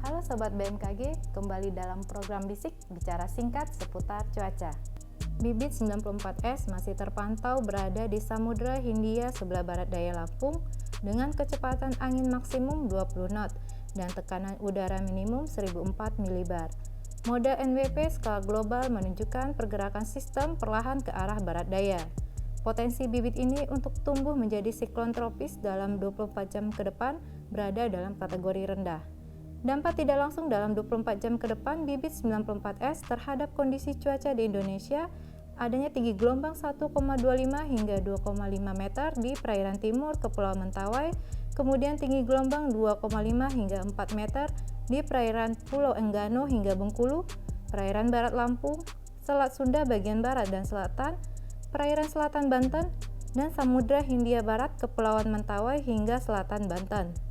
Halo Sobat BMKG, kembali dalam program Bisik bicara singkat seputar cuaca. Bibit 94S masih terpantau berada di Samudra Hindia sebelah barat daya Lampung dengan kecepatan angin maksimum 20 knot dan tekanan udara minimum 1004 mbar. Mode NWP skala global menunjukkan pergerakan sistem perlahan ke arah barat daya. Potensi bibit ini untuk tumbuh menjadi siklon tropis dalam 24 jam ke depan berada dalam kategori rendah. Dampak tidak langsung dalam 24 jam ke depan bibit 94S terhadap kondisi cuaca di Indonesia adanya tinggi gelombang 1,25 hingga 2,5 meter di perairan timur Kepulauan Mentawai, kemudian tinggi gelombang 2,5 hingga 4 meter di perairan Pulau Enggano hingga Bengkulu, perairan barat Lampung, Selat Sunda bagian barat dan selatan, perairan selatan Banten, dan Samudra Hindia Barat Kepulauan Mentawai hingga selatan Banten.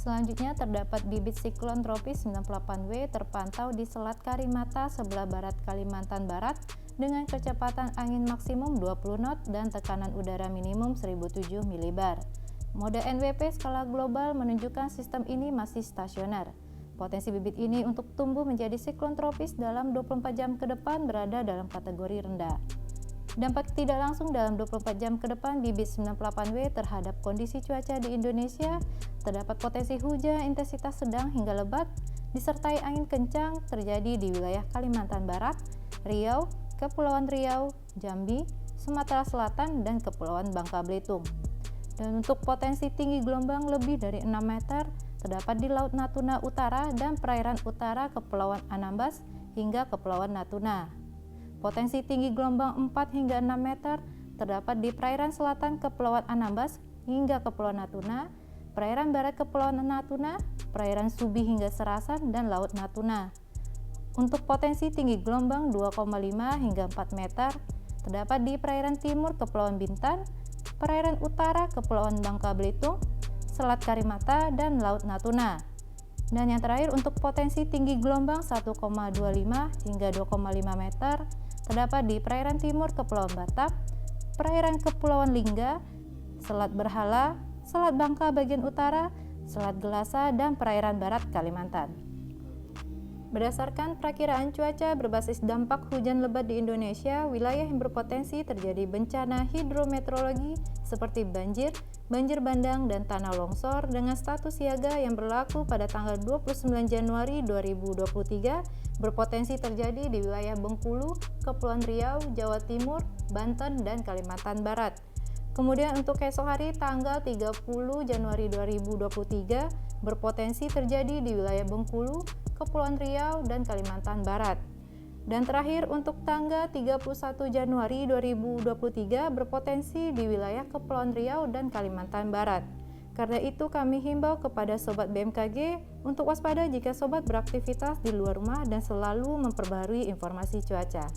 Selanjutnya terdapat bibit siklon tropis 98W terpantau di Selat Karimata sebelah barat Kalimantan Barat dengan kecepatan angin maksimum 20 knot dan tekanan udara minimum 1007 mbar. Mode NWP skala global menunjukkan sistem ini masih stasioner. Potensi bibit ini untuk tumbuh menjadi siklon tropis dalam 24 jam ke depan berada dalam kategori rendah. Dampak tidak langsung dalam 24 jam ke depan bibit 98W terhadap kondisi cuaca di Indonesia terdapat potensi hujan intensitas sedang hingga lebat disertai angin kencang terjadi di wilayah Kalimantan Barat, Riau, Kepulauan Riau, Jambi, Sumatera Selatan, dan Kepulauan Bangka Belitung. Dan untuk potensi tinggi gelombang lebih dari 6 meter terdapat di Laut Natuna Utara dan perairan utara Kepulauan Anambas hingga Kepulauan Natuna. Potensi tinggi gelombang 4 hingga 6 meter terdapat di perairan selatan Kepulauan Anambas hingga Kepulauan Natuna, perairan barat Kepulauan Natuna, perairan Subi hingga Serasan, dan Laut Natuna. Untuk potensi tinggi gelombang 2,5 hingga 4 meter terdapat di perairan timur Kepulauan Bintan, perairan utara Kepulauan Bangka Belitung, Selat Karimata, dan Laut Natuna. Dan yang terakhir untuk potensi tinggi gelombang 1,25 hingga 2,5 meter terdapat di perairan timur Kepulauan Batak, perairan Kepulauan Lingga, Selat Berhala, Selat Bangka bagian utara, Selat Gelasa, dan perairan barat Kalimantan. Berdasarkan perakiraan cuaca berbasis dampak hujan lebat di Indonesia, wilayah yang berpotensi terjadi bencana hidrometeorologi seperti banjir, banjir bandang, dan tanah longsor dengan status siaga yang berlaku pada tanggal 29 Januari 2023 berpotensi terjadi di wilayah Bengkulu, Kepulauan Riau, Jawa Timur, Banten, dan Kalimantan Barat. Kemudian untuk esok hari tanggal 30 Januari 2023 berpotensi terjadi di wilayah Bengkulu, Kepulauan Riau, dan Kalimantan Barat. Dan terakhir untuk tanggal 31 Januari 2023 berpotensi di wilayah Kepulauan Riau dan Kalimantan Barat. Karena itu kami himbau kepada Sobat BMKG untuk waspada jika Sobat beraktivitas di luar rumah dan selalu memperbarui informasi cuaca.